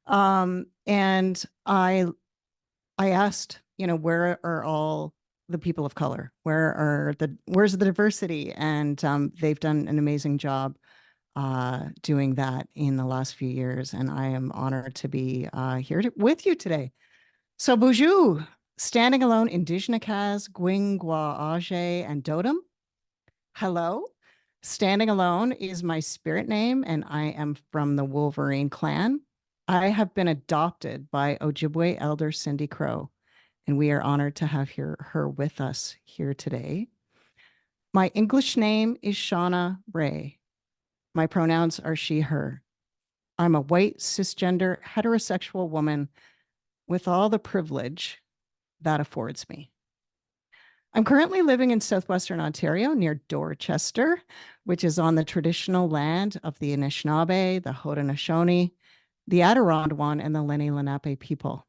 And I asked, where are all the people of color? Where's the diversity? And they've done an amazing job doing that in the last few years. And I am honored to be here with you today. So Bonjour, standing alone, Indigenous, Gwingwa, Age, and Dotem. Hello. Standing alone is my spirit name, and I am from the Wolverine clan. I have been adopted by Ojibwe elder Cindy Crow, and we are honored to have her with us here today. My English name is Shauna Ray. My pronouns are she, her. I'm a white, cisgender, heterosexual woman with all the privilege that affords me. I'm currently living in southwestern Ontario near Dorchester, which is on the traditional land of the Anishinaabe, the Haudenosaunee, the Adirondack, and the Lenni Lenape people.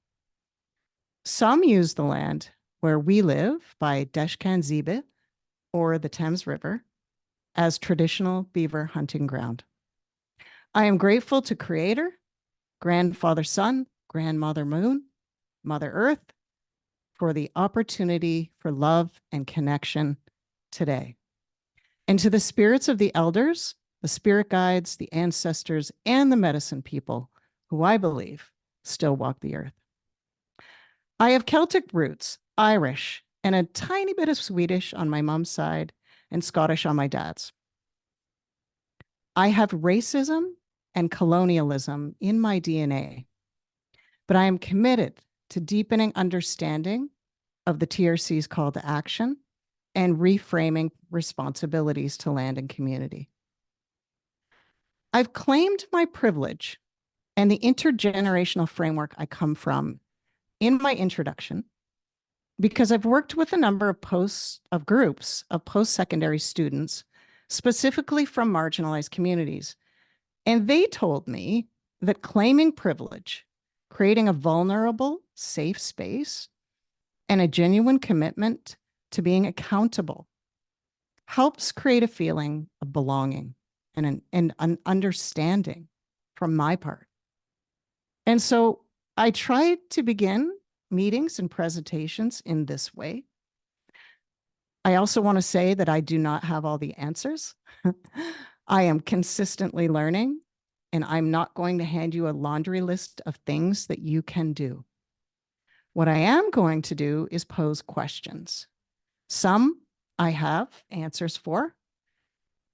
Some use the land where we live by Deshkan-Zibe, or the Thames River, as traditional beaver hunting ground. I am grateful to Creator, Grandfather Sun, Grandmother Moon, Mother Earth, for the opportunity for love and connection today. And to the spirits of the elders, the spirit guides, the ancestors, and the medicine people who I believe still walk the earth. I have Celtic roots, Irish, and a tiny bit of Swedish on my mom's side and Scottish on my dad's. I have racism and colonialism in my DNA, but I am committed to deepening understanding of the TRC's call to action and reframing responsibilities to land and community. I've claimed my privilege and the intergenerational framework I come from in my introduction because I've worked with a number of groups of post-secondary students, specifically from marginalized communities. And they told me that claiming privilege, creating a vulnerable, safe space, and a genuine commitment to being accountable helps create a feeling of belonging and an understanding from my part. And so I tried to begin meetings and presentations in this way. I also want to say that I do not have all the answers. I am consistently learning, and I'm not going to hand you a laundry list of things that you can do. What I am going to do is pose questions. Some I have answers for,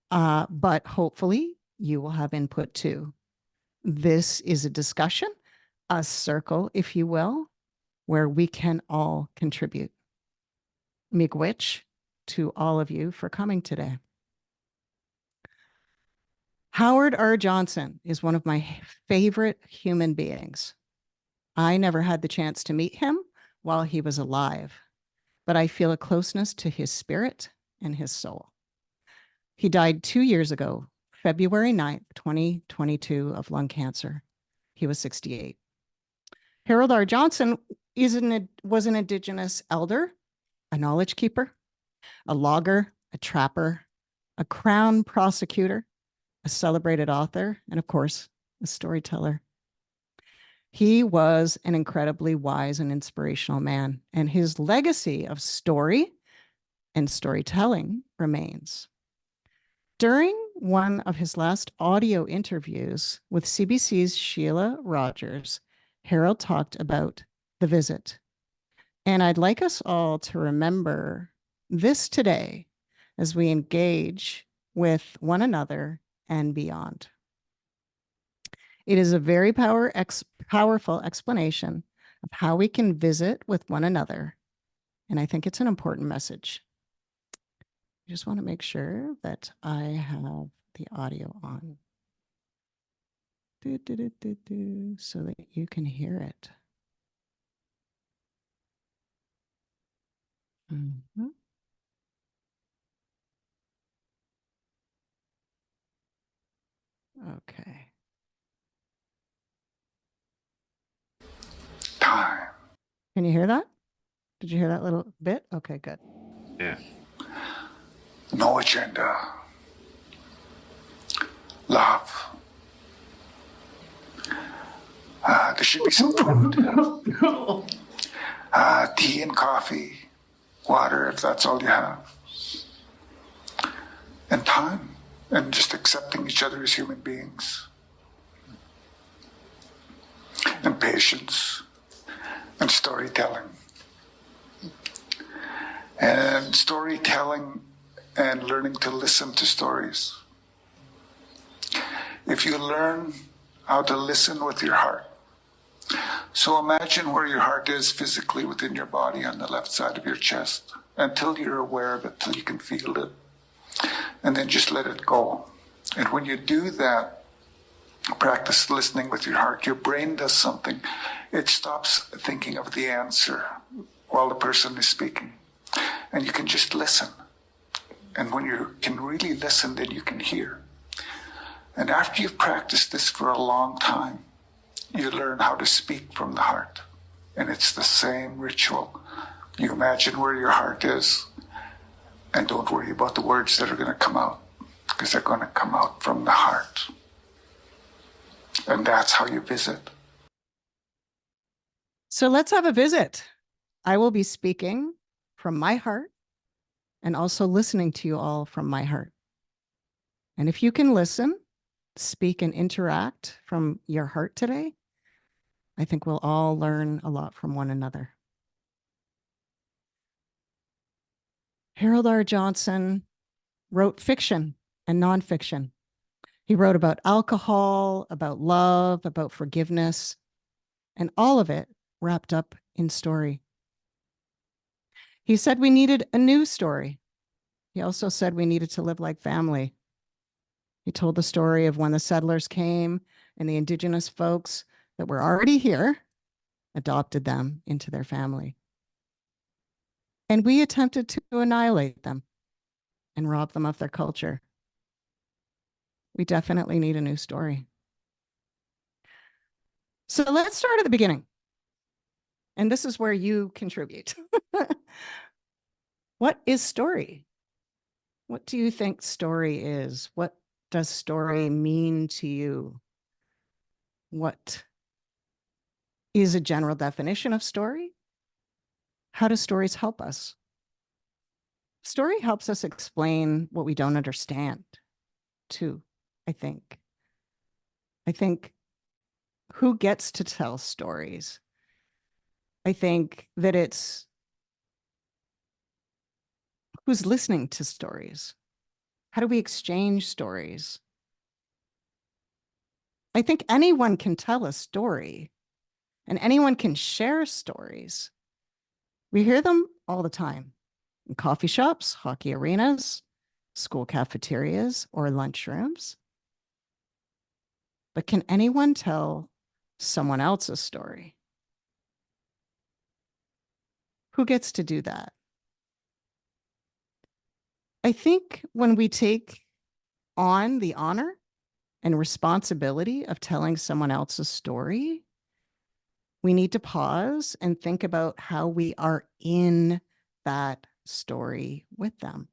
but hopefully you will have input too. This is a discussion, a circle, if you will, where we can all contribute. Miigwech to all of you for coming today. Howard R. Johnson is one of my favorite human beings. I never had the chance to meet him while he was alive, but I feel a closeness to his spirit and his soul. He died 2 years ago, February 9th, 2022, of lung cancer. He was 68. Harold R. Johnson was an Indigenous elder, a knowledge keeper, a logger, a trapper, a crown prosecutor, a celebrated author, and of course, a storyteller. He was an incredibly wise and inspirational man, and his legacy of story and storytelling remains. During one of his last audio interviews with CBC's Sheila Rogers, Harold talked about the visit. And I'd like us all to remember this today as we engage with one another and beyond. It is a very powerful explanation of how we can visit with one another. And I think it's an important message. I just want to make sure that I have the audio on. So that you can hear it. Mm-hmm. Okay. Time. Can you hear that? Did you hear that little bit? Okay, good. Yeah. No agenda. Love. There should be some food. Tea and coffee, water if that's all you have. And time. And just accepting each other as human beings. And patience. And storytelling. And storytelling and learning to listen to stories. If you learn how to listen with your heart. So imagine where your heart is physically within your body on the left side of your chest until you're aware of it, till you can feel it. And then just let it go. And when you do that, practice listening with your heart, your brain does something. It stops thinking of the answer while the person is speaking. And you can just listen. And when you can really listen, then you can hear. And after you've practiced this for a long time, you learn how to speak from the heart. And it's the same ritual. You imagine where your heart is, and don't worry about the words that are going to come out, because they're going to come out from the heart. And that's how you visit. So let's have a visit. I will be speaking from my heart and also listening to you all from my heart. And if you can listen, speak, and interact from your heart today, I think we'll all learn a lot from one another. Harold R. Johnson wrote fiction and nonfiction. He wrote about alcohol, about love, about forgiveness, and all of it wrapped up in story. He said we needed a new story. He also said we needed to live like family. He told the story of when the settlers came and the indigenous folks that were already here adopted them into their family. And we attempted to annihilate them and rob them of their culture. We definitely need a new story. So let's start at the beginning. And this is where you contribute. What is story? What do you think story is? What does story mean to you? What is a general definition of story? How do stories help us? Story helps us explain what we don't understand, too, I think. I think who gets to tell stories? I think that it's who's listening to stories. How do we exchange stories? I think anyone can tell a story and anyone can share stories. We hear them all the time in coffee shops, hockey arenas, school cafeterias, or lunchrooms. But can anyone tell someone else's story? Who gets to do that? I think when we take on the honor and responsibility of telling someone else's story, we need to pause and think about how we are in that story with them.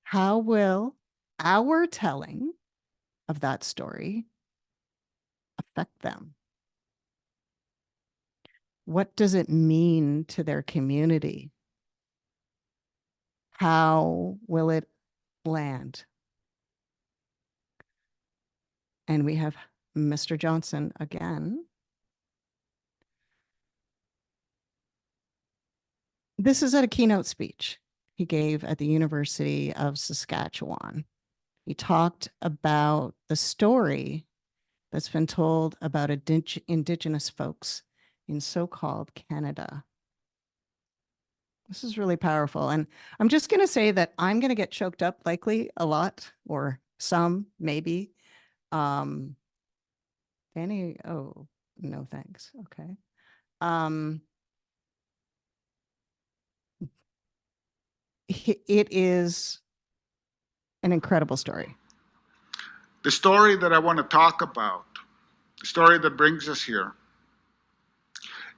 How will our telling of that story affect them? What does it mean to their community? How will it land? And we have Mr. Johnson again. This is at a keynote speech he gave at the University of Saskatchewan. He talked about the story that's been told about Indigenous folks in so-called Canada. This is really powerful. And I'm just going to say that I'm going to get choked up likely a lot, or some, maybe. Danny, oh, no thanks. Okay. It is an incredible story. The story that I want to talk about, the story that brings us here,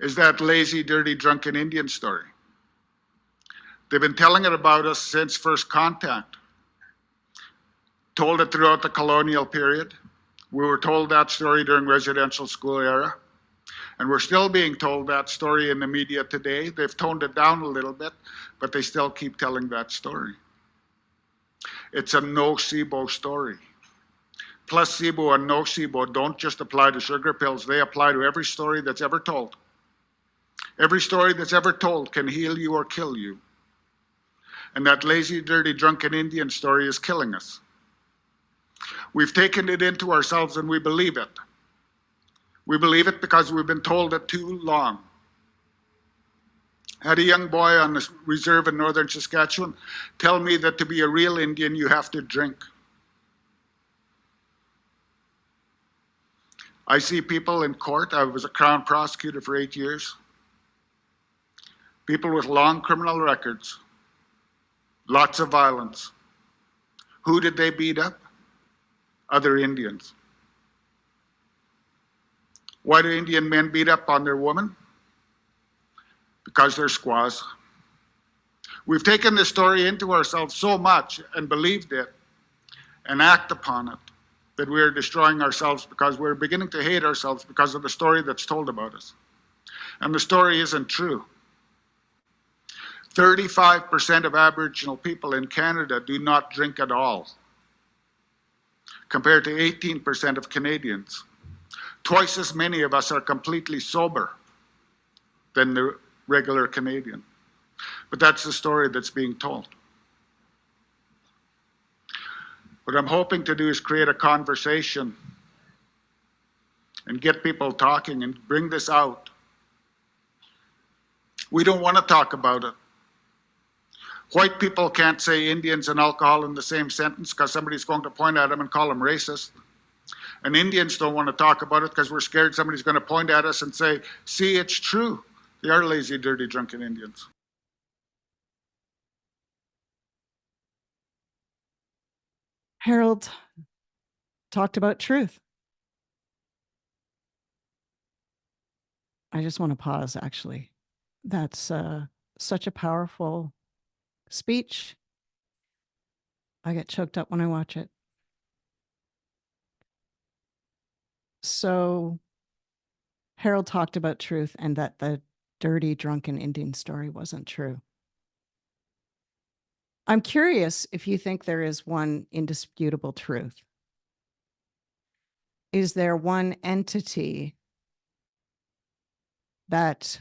is that lazy, dirty, drunken Indian story. They've been telling it about us since first contact. Told it throughout the colonial period, We were told that story during residential school era, and we're still being told that story in the media today. They've toned it down a little bit, but they still keep telling that story. It's a nocebo story. Placebo and nocebo don't just apply to sugar pills, they apply to every story that's ever told. Every story that's ever told can heal you or kill you. And that lazy, dirty, drunken Indian story is killing us. We've taken it into ourselves and we believe it. We believe it because we've been told it too long. I had a young boy on the reserve in northern Saskatchewan tell me that to be a real Indian, you have to drink. I see people in court. I was a Crown prosecutor for 8 years. People with long criminal records, lots of violence. Who did they beat up? Other Indians. Why do Indian men beat up on their women? Because they're squaws. We've taken this story into ourselves so much and believed it and act upon it that we're destroying ourselves because we're beginning to hate ourselves because of the story that's told about us. And the story isn't true. 35% of Aboriginal people in Canada do not drink at all, compared to 18% of Canadians. Twice as many of us are completely sober than the regular Canadian. But that's the story that's being told. What I'm hoping to do is create a conversation and get people talking and bring this out. We don't want to talk about it. White people can't say Indians and alcohol in the same sentence because somebody's going to point at them and call them racist. And Indians don't want to talk about it because we're scared somebody's going to point at us and say, see, it's true. They are lazy, dirty, drunken Indians. Harold talked about truth. I just want to pause, actually. That's such a powerful speech. I get choked up when I watch it. So Harold talked about truth and that the dirty, drunken Indian story wasn't true. I'm curious if you think there is one indisputable truth. Is there one entity that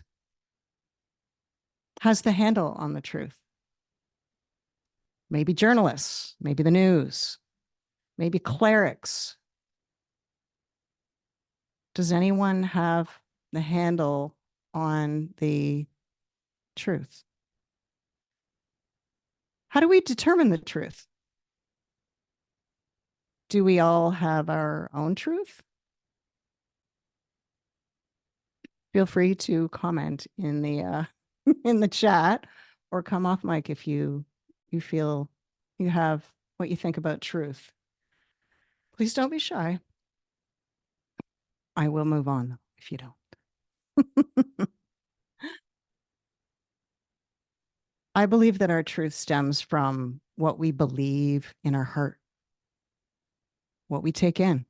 has the handle on the truth? Maybe journalists, maybe the news, maybe clerics. Does anyone have the handle on the truth? How do we determine the truth? Do we all have our own truth? Feel free to comment in the in the chat or come off mic if you feel you have what you think about truth. Please don't be shy. I will move on if you don't. I believe that our truth stems from what we believe in our heart, what we take in,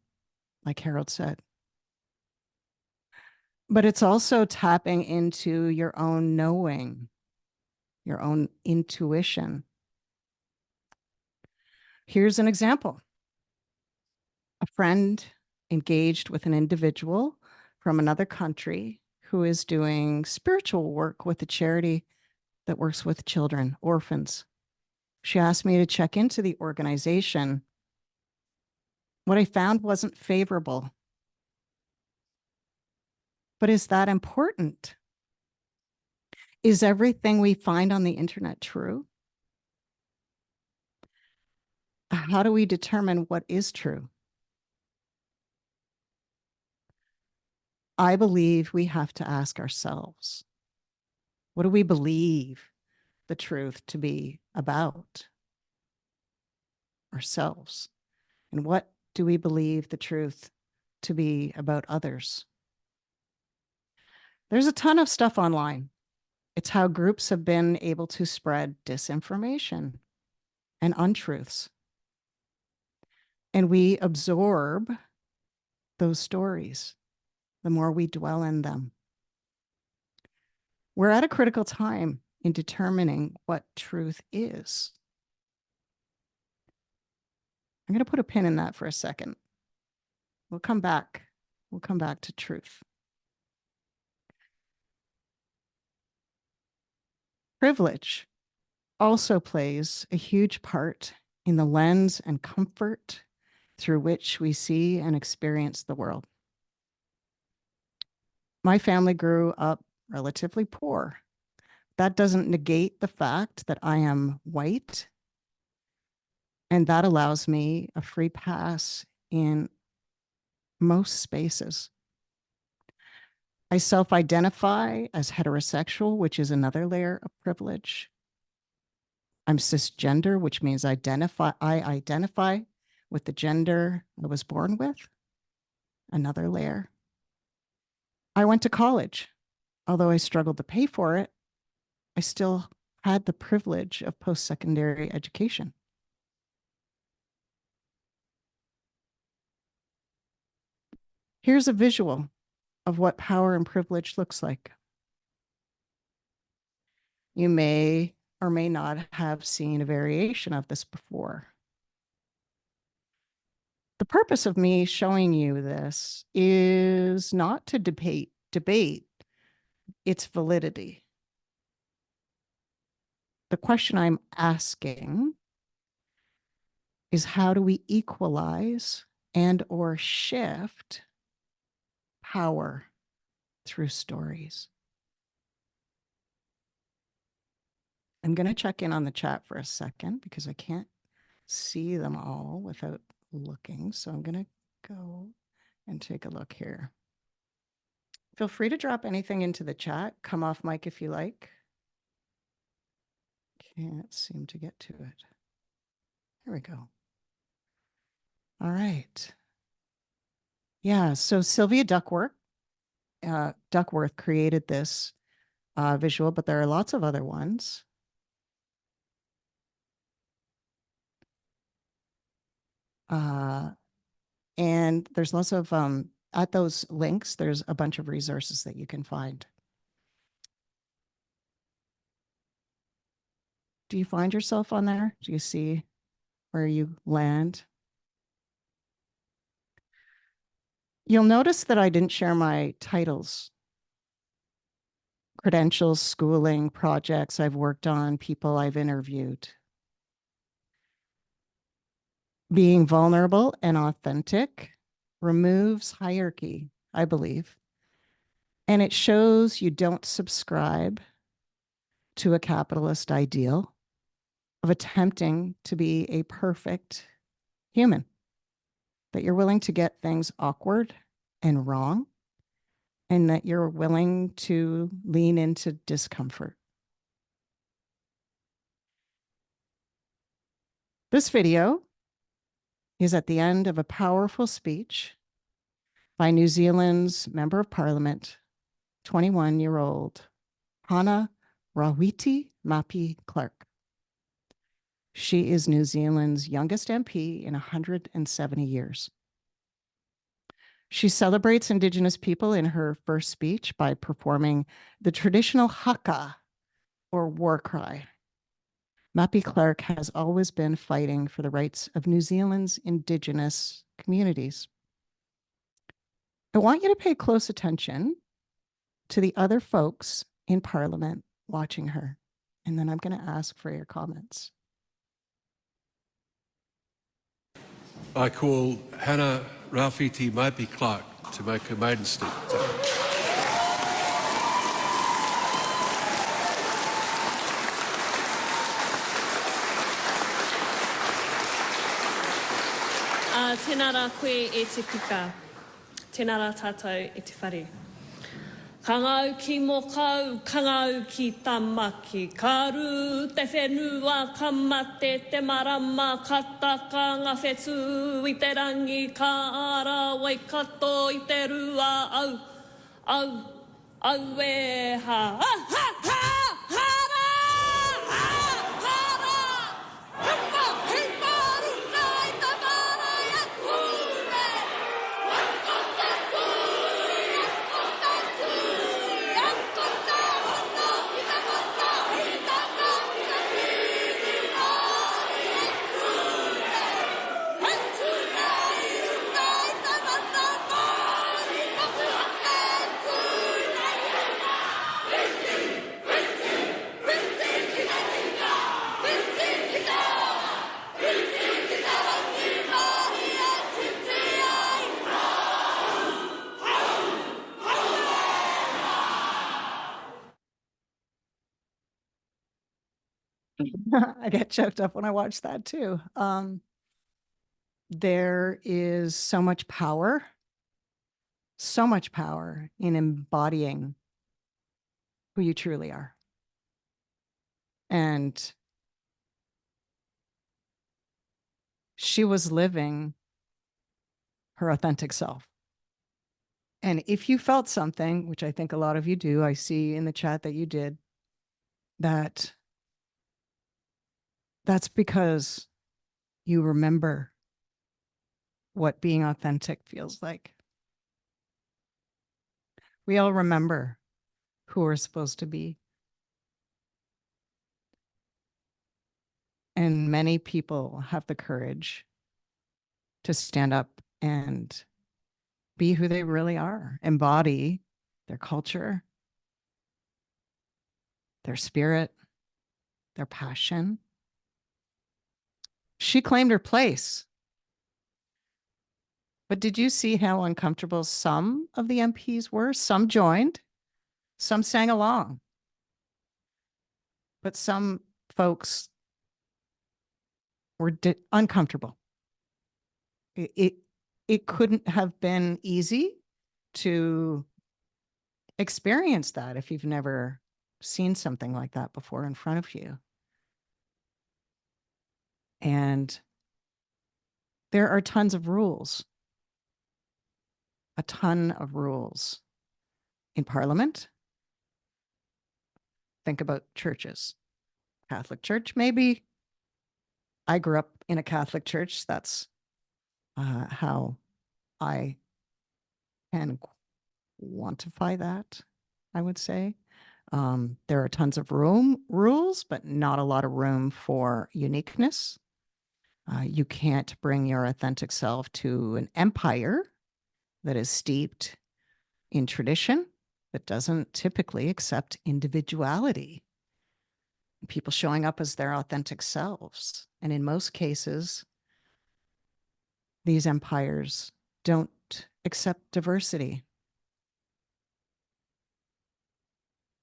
like Harold said. But it's also tapping into your own knowing, your own intuition. Here's an example. A friend engaged with an individual from another country who is doing spiritual work with a charity that works with children, orphans. She asked me to check into the organization. What I found wasn't favorable. But is that important? Is everything we find on the internet true? How do we determine what is true? I believe we have to ask ourselves, what do we believe the truth to be about ourselves? And what do we believe the truth to be about others? There's a ton of stuff online. It's how groups have been able to spread disinformation and untruths. And we absorb those stories, the more we dwell in them. We're at a critical time in determining what truth is. I'm going to put a pin in that for a second. We'll come back. We'll come back to truth. Privilege also plays a huge part in the lens and comfort through which we see and experience the world. My family grew up relatively poor. That doesn't negate the fact that I am white, and that allows me a free pass in most spaces. I self-identify as heterosexual, which is another layer of privilege. I'm cisgender, which means I identify with the gender I was born with, another layer. I went to college. Although I struggled to pay for it, I still had the privilege of post-secondary education. Here's a visual of what power and privilege looks like. You may or may not have seen a variation of this before. The purpose of me showing you this is not to debate its validity. The question I'm asking is, how do we equalize and or shift power through stories? I'm going to check in on the chat for a second because I can't see them all without looking. So I'm going to go and take a look here. Feel free to drop anything into the chat. Come off mic if you like. Can't seem to get to it. There we go. All right. Yeah, so Sylvia Duckworth created this visual, but there are lots of other ones. And there's lots of, at those links, there's a bunch of resources that you can find. Do you find yourself on there? Do you see where you land? You'll notice that I didn't share my titles, credentials, schooling, projects I've worked on, people I've interviewed. Being vulnerable and authentic removes hierarchy, I believe. And it shows you don't subscribe to a capitalist ideal of attempting to be a perfect human, that you're willing to get things awkward and wrong, and that you're willing to lean into discomfort. This video is at the end of a powerful speech by New Zealand's Member of Parliament, 21-year-old Hana Rawiti Mapi Clark. She is New Zealand's youngest MP in 170 years. She celebrates Indigenous people in her first speech by performing the traditional haka, or war cry. Mapi Clark has always been fighting for the rights of New Zealand's Indigenous communities. I want you to pay close attention to the other folks in Parliament watching her, and then I'm going to ask for your comments. I call Hannah Rafiti Maipi Clark to make her maiden statement. Tēnā rā koe e te puka, tēnā rā tātou e te whare. Ka ngau ki mō kau, ka ngau ki tamaki, ka ru te whenua, ka mate te marama, ka taka ngā whetū i te rangi, ka ara wai kato i te rua, au e ha, I get choked up when I watch that too. There is so much power in embodying who you truly are. And she was living her authentic self. And if you felt something, which I think a lot of you do, I see in the chat that you did, that that's because you remember what being authentic feels like. We all remember who we're supposed to be. And many people have the courage to stand up and be who they really are, embody their culture, their spirit, their passion. She claimed her place. But did you see how uncomfortable some of the MPs were? Some joined, some sang along, but some folks were uncomfortable. It couldn't have been easy to experience that if you've never seen something like that before in front of you. And there are tons of rules, a ton of rules in Parliament. Think about churches. Catholic Church, maybe. I grew up in a Catholic church. That's how I can quantify that, I would say. There are tons of rules, but not a lot of room for uniqueness. You can't bring your authentic self to an empire that is steeped in tradition that doesn't typically accept individuality, people showing up as their authentic selves. And in most cases, these empires don't accept diversity.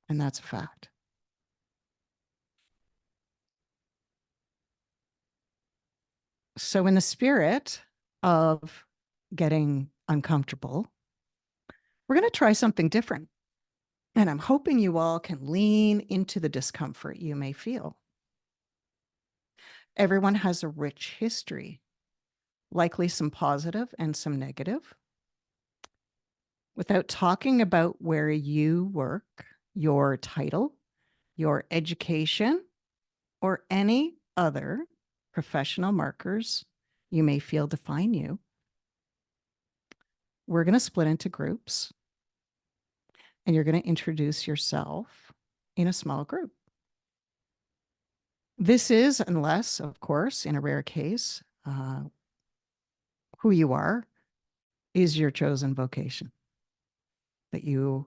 And that's a fact. So, in the spirit of getting uncomfortable, we're going to try something different. And I'm hoping you all can lean into the discomfort you may feel. Everyone has a rich history, likely some positive and some negative. Without talking about where you work, your title, your education, or any other professional markers you may feel define you, we're going to split into groups and you're going to introduce yourself in a small group. This is, unless, of course, in a rare case, who you are is your chosen vocation, that you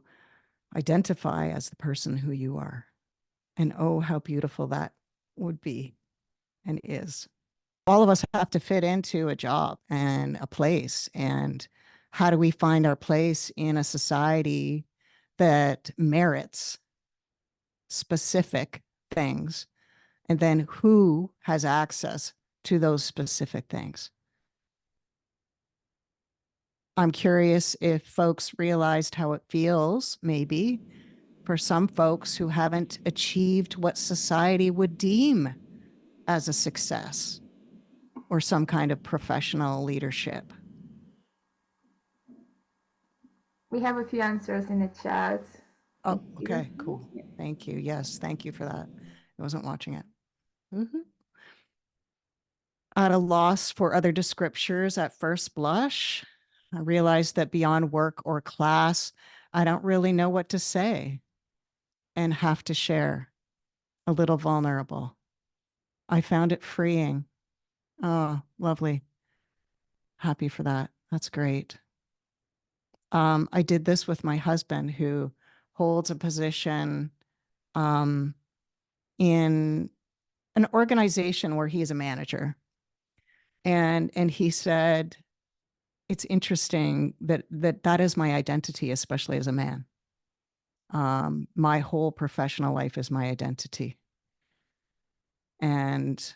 identify as the person who you are. And oh, how beautiful that would be and is. All of us have to fit into a job and a place. And how do we find our place in a society that merits specific things? And then who has access to those specific things? I'm curious if folks realized how it feels, maybe, for some folks who haven't achieved what society would deem as a success or some kind of professional leadership. We have a few answers in the chat. Oh, okay, cool. Thank you. Yes, thank you for that. I wasn't watching it. At a loss for other descriptors at first blush, I realized that beyond work or class, I don't really know what to say and have to share a little vulnerable. I found it freeing. Oh, lovely. Happy for that. That's great. I did this with my husband, who holds a position in an organization where he's a manager. And he said, it's interesting that is my identity, especially as a man. My whole professional life is my identity. And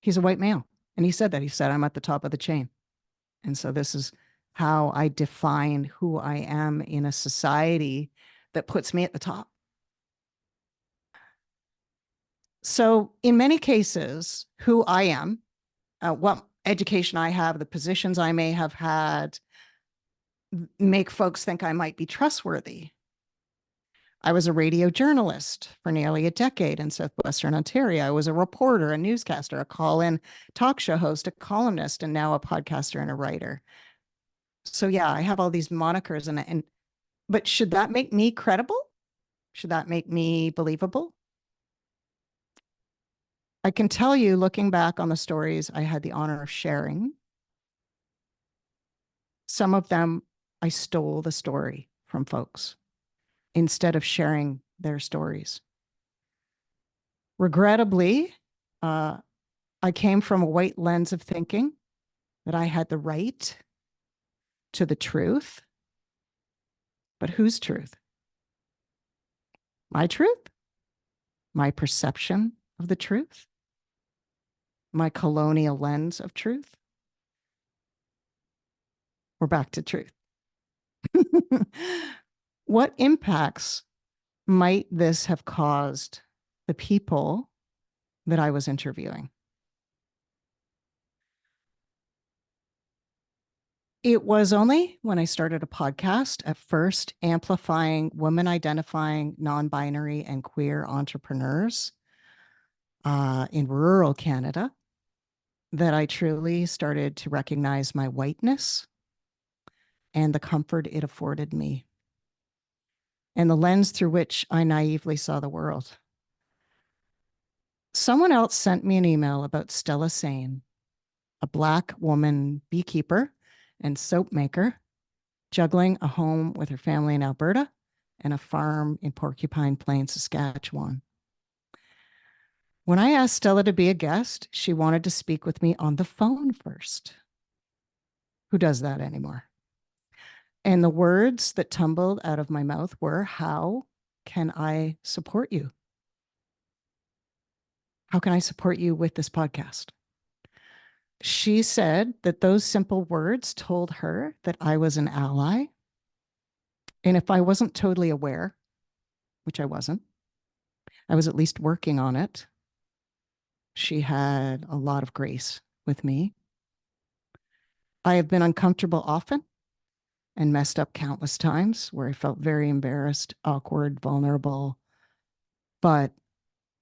he's a white male. And he said that. He said, I'm at the top of the chain. And so this is how I define who I am in a society that puts me at the top. So in many cases, who I am, what education I have, the positions I may have had, make folks think I might be trustworthy. I was a radio journalist for nearly a decade in Southwestern Ontario. I was a reporter, a newscaster, a call-in talk show host, a columnist, and now a podcaster and a writer. So yeah, I have all these monikers, but should that make me credible? Should that make me believable? I can tell you, looking back on the stories I had the honor of sharing, some of them I stole the story from folks instead of sharing their stories. Regrettably, I came from a white lens of thinking that I had the right to the truth. But whose truth? My truth? My perception of the truth? My colonial lens of truth? We're back to truth. What impacts might this have caused the people that I was interviewing? It was only when I started a podcast, at first amplifying women identifying non-binary and queer entrepreneurs in rural Canada, that I truly started to recognize my whiteness and the comfort it afforded me and the lens through which I naively saw the world. Someone else sent me an email about Stella Sain, a Black woman beekeeper and soap maker, juggling a home with her family in Alberta and a farm in Porcupine Plain, Saskatchewan. When I asked Stella to be a guest, she wanted to speak with me on the phone first. Who does that anymore? And the words that tumbled out of my mouth were, how can I support you? How can I support you with this podcast? She said that those simple words told her that I was an ally. And if I wasn't totally aware, which I wasn't, I was at least working on it. She had a lot of grace with me. I have been uncomfortable often and messed up countless times where I felt very embarrassed, awkward, vulnerable. But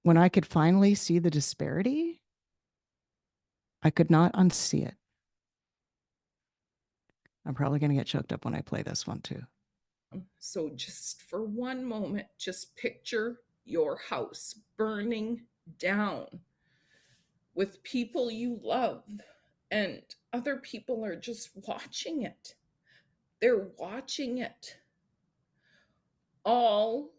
when I could finally see the disparity, I could not unsee it. I'm probably going to get choked up when I play this one too. So just for one moment, just picture your house burning down with people you love, and other people are just watching it. They're watching it. All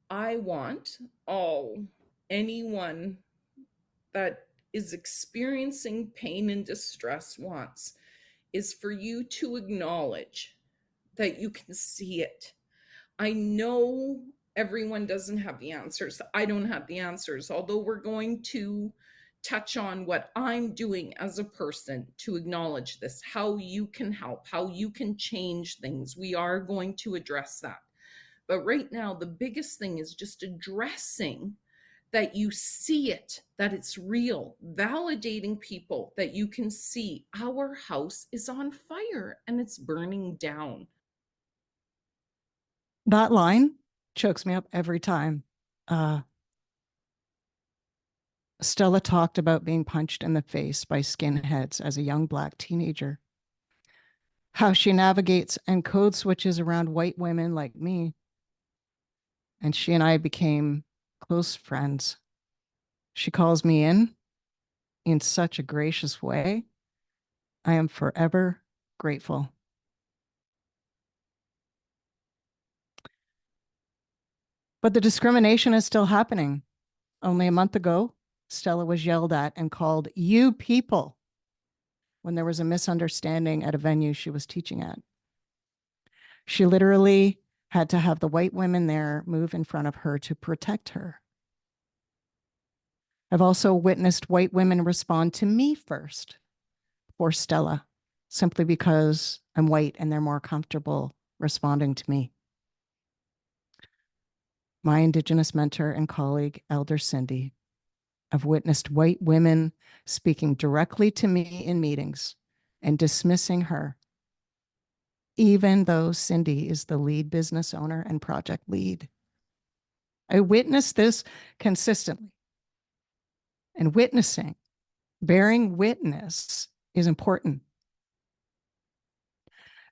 I want, all anyone that is experiencing pain and distress wants, is for you to acknowledge that you can see it. I know everyone doesn't have the answers. I don't have the answers, although we're going to touch on what I'm doing as a person to acknowledge this, how you can help, how you can change things. We are going to address that. But right now, the biggest thing is just addressing that you see it, that it's real, validating people that you can see our house is on fire and it's burning down. That line chokes me up every time. Stella talked about being punched in the face by skinheads as a young Black teenager, how she navigates and code switches around white women like me. And she and I became close friends. She calls me in such a gracious way. I am forever grateful. But the discrimination is still happening. Only a month ago, Stella was yelled at and called "you people" when there was a misunderstanding at a venue she was teaching at. She literally had to have the white women there move in front of her to protect her. I've also witnessed white women respond to me first for Stella, simply because I'm white and they're more comfortable responding to me. My Indigenous mentor and colleague, Elder Cindy, I've witnessed white women speaking directly to me in meetings and dismissing her, even though Cindy is the lead business owner and project lead. I witnessed this consistently. And witnessing, bearing witness is important.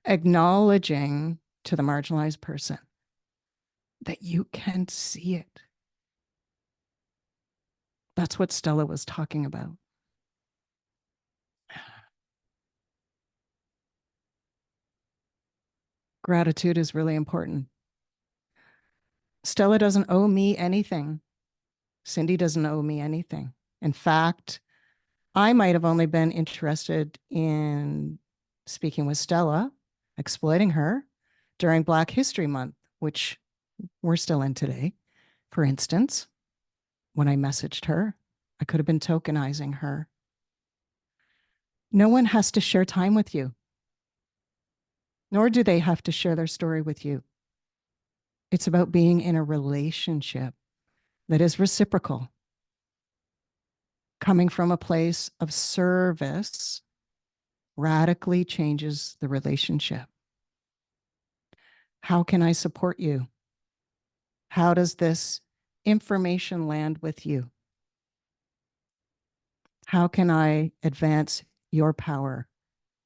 Acknowledging to the marginalized person that you can see it. That's what Stella was talking about. Gratitude is really important. Stella doesn't owe me anything. Cindy doesn't owe me anything. In fact, I might have only been interested in speaking with Stella, exploiting her during Black History Month, which we're still in today. For instance, when I messaged her, I could have been tokenizing her. No one has to share time with you, nor do they have to share their story with you. It's about being in a relationship that is reciprocal, coming from a place of service radically changes the relationship. How can I support you? How does this information land with you? How can I advance your power,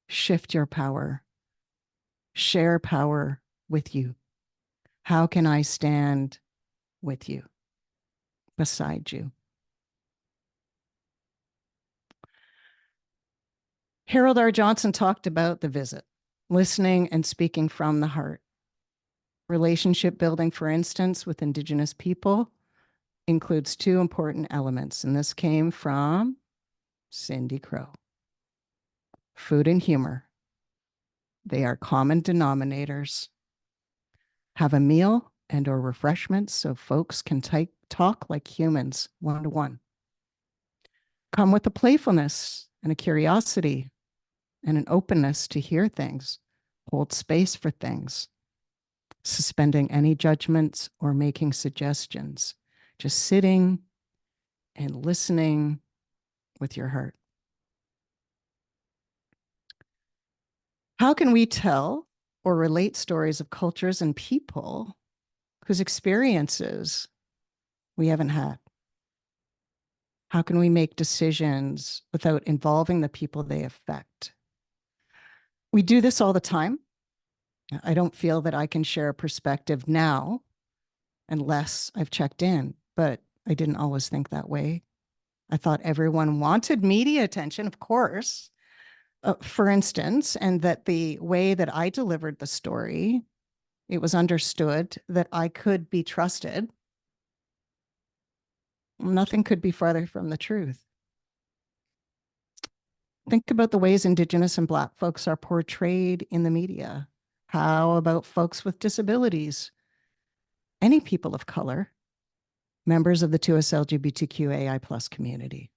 shift your power, share power with you? How can I stand with you, beside you? Harold R. Johnson talked about the visit, listening and speaking from the heart. Relationship building, for instance, with Indigenous people includes two important elements, and this came from Cindy Crow. Food and humor. They are common denominators. Have a meal and or refreshments so folks can talk like humans, one-to-one. Come with a playfulness and a curiosity and an openness to hear things, hold space for things, suspending any judgments or making suggestions, just sitting and listening with your heart. How can we tell or relate stories of cultures and people whose experiences we haven't had? How can we make decisions without involving the people they affect? We do this all the time. I don't feel that I can share a perspective now unless I've checked in, but I didn't always think that way. I thought everyone wanted media attention, of course, for instance, and that the way that I delivered the story, it was understood that I could be trusted. Nothing could be farther from the truth. Think about the ways Indigenous and Black folks are portrayed in the media. How about folks with disabilities? Any people of color, members of the 2S LGBTQAI+ community.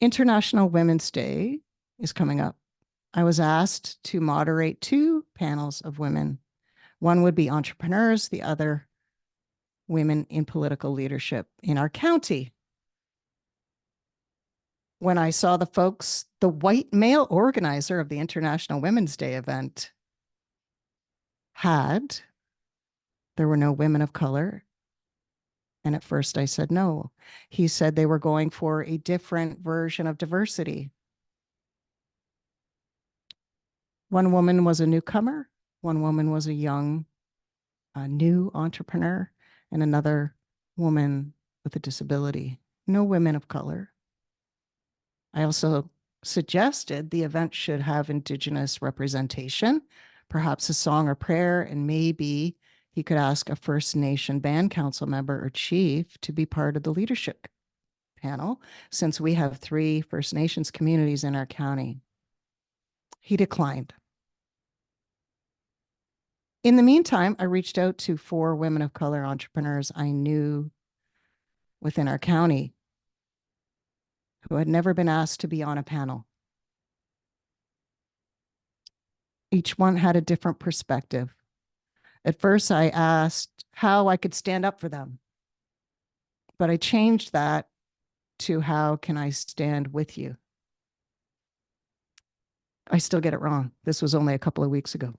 International Women's Day is coming up. I was asked to moderate two panels of women. One would be entrepreneurs, the other women in political leadership in our county. When I saw the folks, the white male organizer of the International Women's Day event there were no women of color. And at first I said no. He said they were going for a different version of diversity. One woman was a newcomer. One woman was a young, new entrepreneur, and another woman with a disability. No women of color. I also suggested the event should have Indigenous representation, perhaps a song or prayer, and maybe he could ask a First Nation band council member or chief to be part of the leadership panel, since we have 3 First Nations communities in our county. He declined. In the meantime, I reached out to 4 women of color entrepreneurs I knew within our county who had never been asked to be on a panel. Each one had a different perspective. At first, I asked how I could stand up for them, but I changed that to how can I stand with you? I still get it wrong. This was only a couple of weeks ago.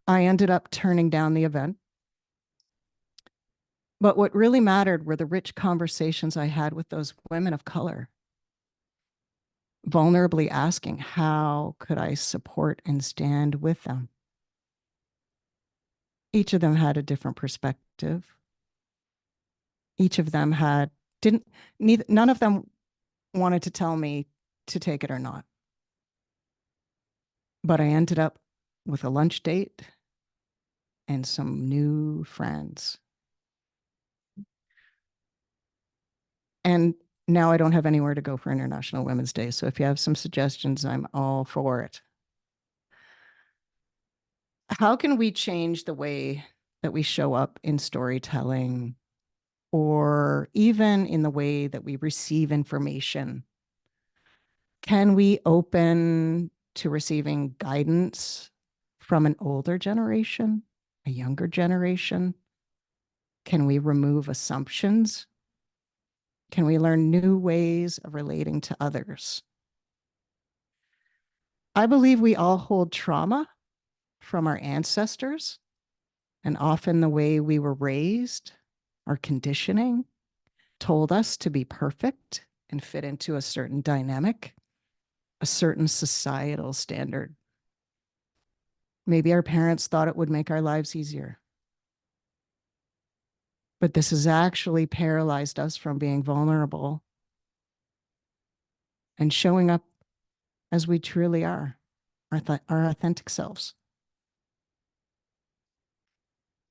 I ended up turning down the event. But what really mattered were the rich conversations I had with those women of color, vulnerably asking, how could I support and stand with them? Each of them had a different perspective. Each of them none of them wanted to tell me to take it or not. But I ended up with a lunch date and some new friends. And now I don't have anywhere to go for International Women's Day. So if you have some suggestions, I'm all for it. How can we change the way that we show up in storytelling or even in the way that we receive information? Can we open to receiving guidance from an older generation, a younger generation? Can we remove assumptions? Can we learn new ways of relating to others? I believe we all hold trauma from our ancestors, and often the way we were raised, our conditioning, told us to be perfect and fit into a certain dynamic, a certain societal standard. Maybe our parents thought it would make our lives easier. But this has actually paralyzed us from being vulnerable and showing up as we truly are, our authentic selves.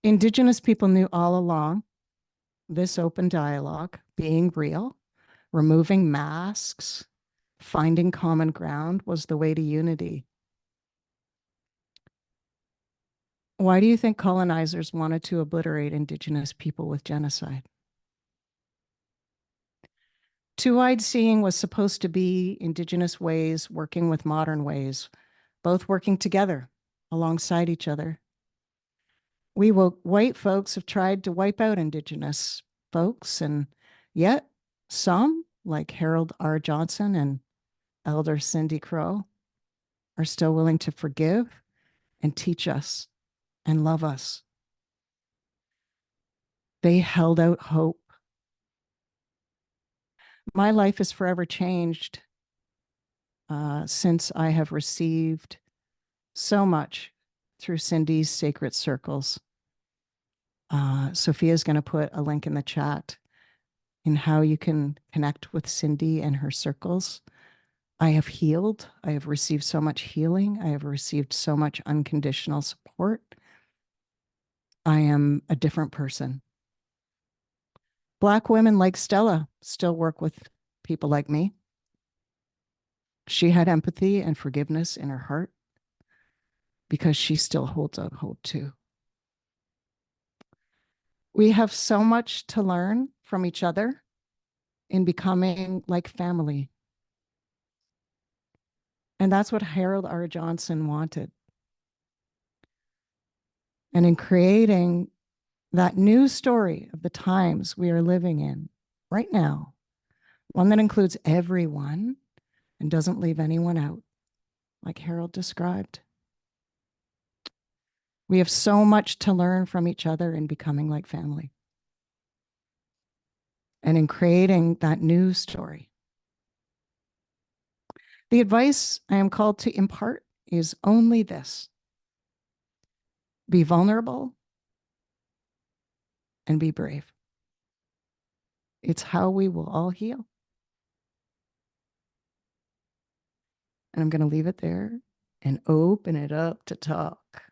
Indigenous people knew all along this open dialogue, being real, removing masks, finding common ground was the way to unity. Why do you think colonizers wanted to obliterate Indigenous people with genocide? Two-eyed seeing was supposed to be Indigenous ways working with modern ways, both working together alongside each other. We white folks have tried to wipe out Indigenous folks, and yet some, like Harold R. Johnson and Elder Cindy Crow, are still willing to forgive and teach us and love us. They held out hope. My life is forever changed since I have received so much through Cindy's sacred circles. Sophia's going to put a link in the chat in how you can connect with Cindy and her circles. I have healed. I have received so much healing. I have received so much unconditional support. I am a different person. Black women like Stella still work with people like me. She had empathy and forgiveness in her heart because she still holds out hope too. We have so much to learn from each other in becoming like family. And that's what Harold R. Johnson wanted. And in creating that new story of the times we are living in right now, one that includes everyone and doesn't leave anyone out, like Harold described. We have so much to learn from each other in becoming like family. And in creating that new story. The advice I am called to impart is only this: be vulnerable and be brave. It's how we will all heal. And I'm going to leave it there and open it up to talk.